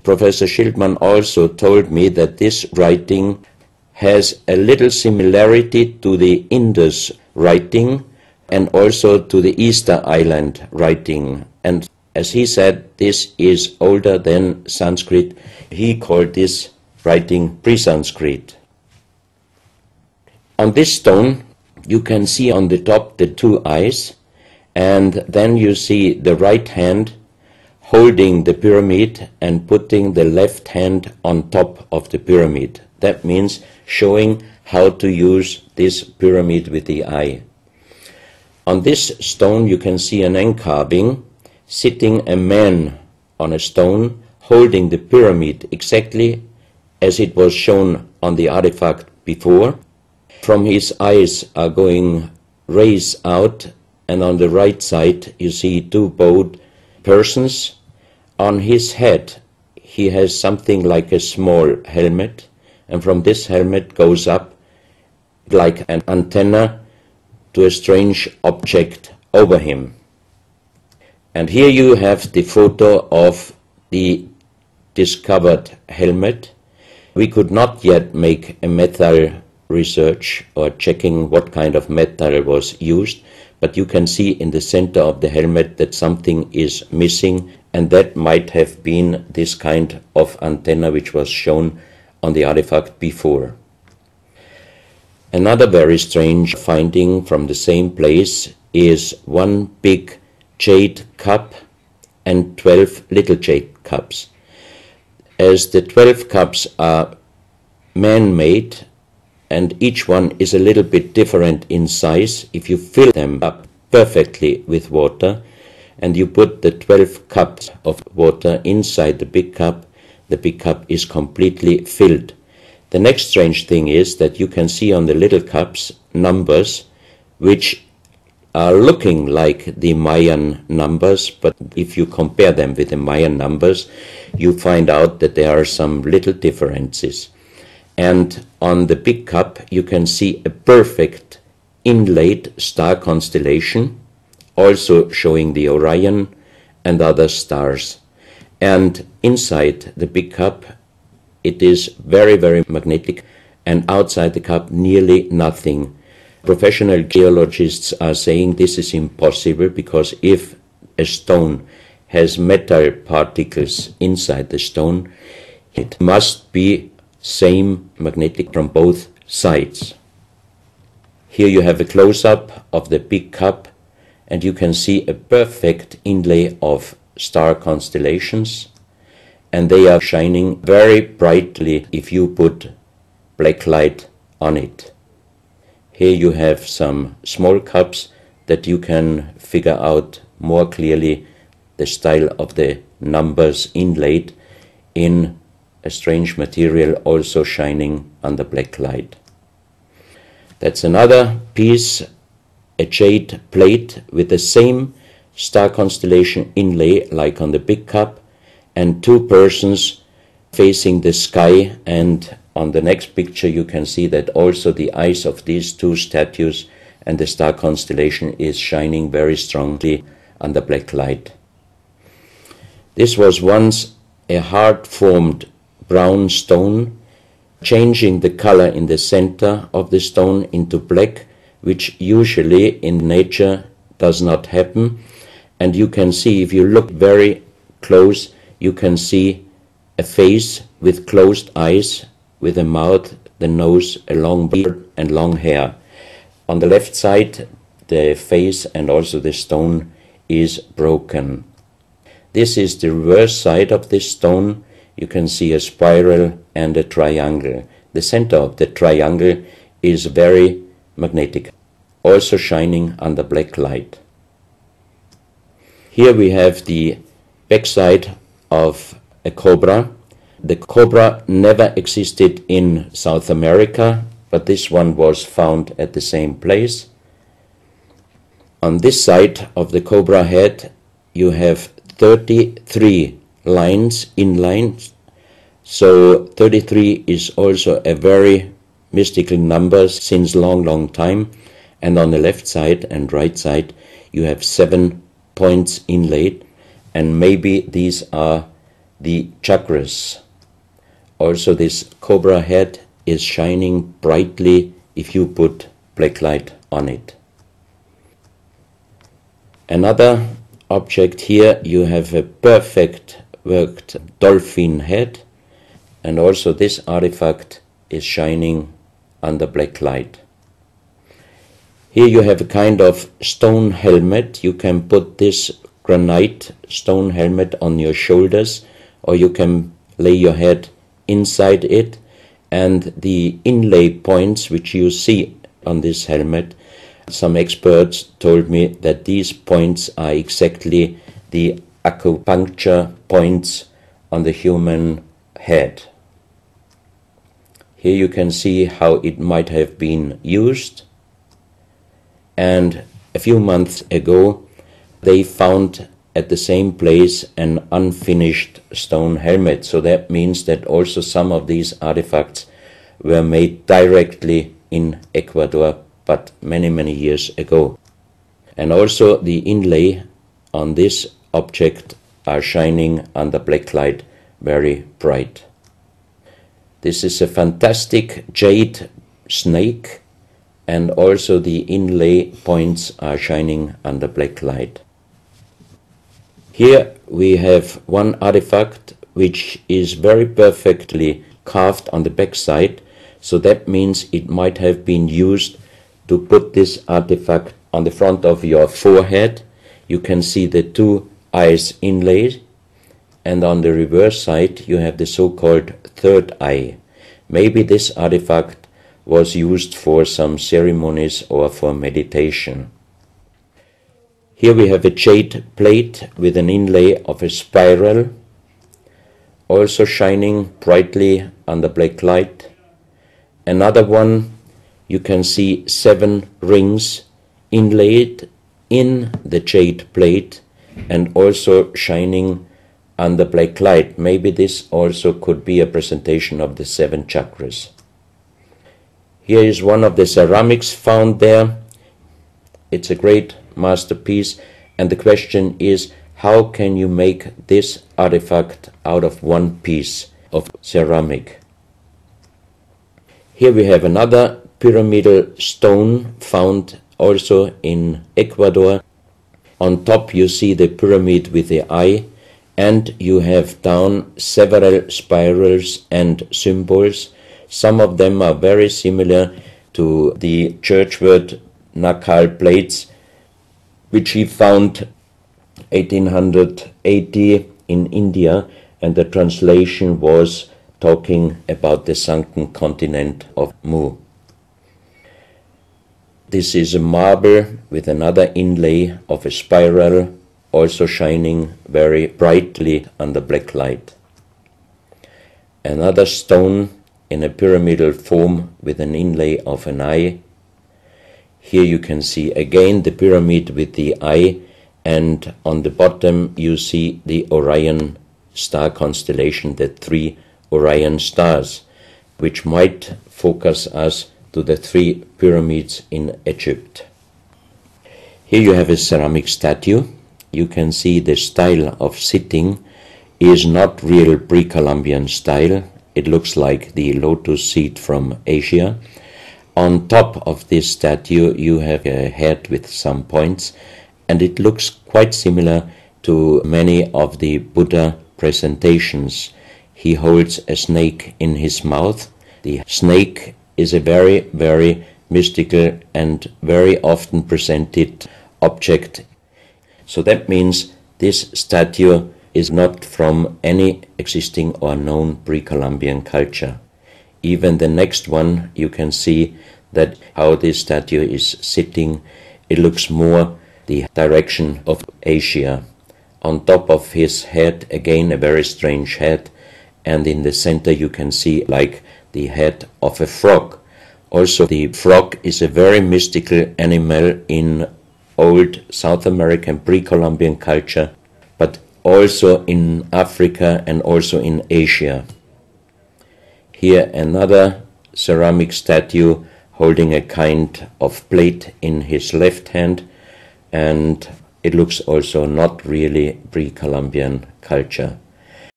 Professor Schildmann also told me that this writing has a little similarity to the Indus writing and also to the Easter Island writing. And as he said, this is older than Sanskrit. He called this writing pre-Sanskrit. On this stone, you can see on the top the two eyes, and then you see the right hand holding the pyramid and putting the left hand on top of the pyramid. That means showing how to use this pyramid with the eye. On this stone you can see an encarving, sitting a man on a stone holding the pyramid exactly as it was shown on the artifact before. From his eyes are going rays out, and on the right side you see two bowed persons. On his head he has something like a small helmet, and from this helmet goes up like an antenna to a strange object over him. And here you have the photo of the discovered helmet. We could not yet make a metal research or checking what kind of metal was used, but you can see in the center of the helmet that something is missing, and that might have been this kind of antenna which was shown on the artifact before. Another very strange finding from the same place is one big jade cup and 12 little jade cups. As the 12 cups are man-made and each one is a little bit different in size, if you fill them up perfectly with water and you put the 12 cups of water inside the big cup is completely filled. The next strange thing is that you can see on the little cups numbers which are looking like the Mayan numbers, but if you compare them with the Mayan numbers, you find out that there are some little differences. And on the big cup you can see a perfect inlaid star constellation, also showing the Orion and other stars. And inside the big cup it is very, very magnetic, and outside the cup nearly nothing. Professional geologists are saying this is impossible, because if a stone has metal particles inside the stone, it must be same magnetic from both sides. Here you have a close-up of the big cup, and you can see a perfect inlay of star constellations, and they are shining very brightly if you put black light on it. Here you have some small cups that you can figure out more clearly the style of the numbers inlaid in a strange material, also shining under black light. That's another piece, a jade plate with the same star constellation inlay like on the big cup, and two persons facing the sky, and on the next picture you can see that also the eyes of these two statues and the star constellation is shining very strongly under black light. This was once a hard-formed brown stone, changing the color in the center of the stone into black, which usually in nature does not happen. And you can see, if you look very close, you can see a face with closed eyes, with a mouth, the nose, a long beard and long hair. On the left side, the face and also the stone is broken. This is the reverse side of this stone. You can see a spiral and a triangle. The center of the triangle is very magnetic, also shining under black light. Here we have the backside of a cobra. The cobra never existed in South America, but this one was found at the same place. On this side of the cobra head you have 33 lines in lines. So 33 is also a very mystical number since long time. And on the left side and right side you have 7 points inlaid, and maybe these are the chakras. Also, this cobra head is shining brightly if you put black light on it. Another object here, you have a perfect worked dolphin head, and also this artifact is shining under black light. Here you have a kind of stone helmet. You can put this granite stone helmet on your shoulders, or you can lay your head inside it, and the inlay points which you see on this helmet, some experts told me that these points are exactly the acupuncture points on the human head. Here you can see how it might have been used, and a few months ago they found at the same place an unfinished stone helmet. So that means that also some of these artifacts were made directly in Ecuador, but many years ago. And also the inlay on this object are shining under black light very bright. This is a fantastic jade snake, and also the inlay points are shining under black light. Here we have one artifact which is very perfectly carved on the back side, so that means it might have been used to put this artifact on the front of your forehead. You can see the two eyes inlaid, and on the reverse side you have the so-called third eye. Maybe this artifact was used for some ceremonies or for meditation. Here we have a jade plate with an inlay of a spiral, also shining brightly under black light. Another one, you can see 7 rings inlaid in the jade plate and also shining under black light. Maybe this also could be a presentation of the 7 chakras. Here is one of the ceramics found there. It's a great masterpiece, and the question is, how can you make this artifact out of one piece of ceramic? Here we have another pyramidal stone found also in Ecuador. On top you see the pyramid with the eye, and you have down several spirals and symbols. Some of them are very similar to the churchward Nakal plates, which he found 1880 in India, and the translation was talking about the sunken continent of Mu. This is a marble with another inlay of a spiral, also shining very brightly under black light. Another stone in a pyramidal form with an inlay of an eye. Here you can see again the pyramid with the eye, and on the bottom you see the Orion star constellation, the 3 Orion stars, which might focus us to the 3 pyramids in Egypt. Here you have a ceramic statue. You can see the style of sitting is not real pre-Columbian style. It looks like the lotus seat from Asia. On top of this statue you have a head with some points, and it looks quite similar to many of the Buddha presentations. He holds a snake in his mouth. The snake is a very mystical and very often presented object. So that means this statue is not from any existing or known pre-Columbian culture. Even the next one, you can see that how this statue is sitting, it looks more the direction of Asia. On top of his head, again a very strange head, and in the center you can see like the head of a frog. Also the frog is a very mystical animal in old South American pre-Columbian culture, but also in Africa and also in Asia. Here another ceramic statue holding a kind of plate in his left hand, and it looks also not really pre-Columbian culture.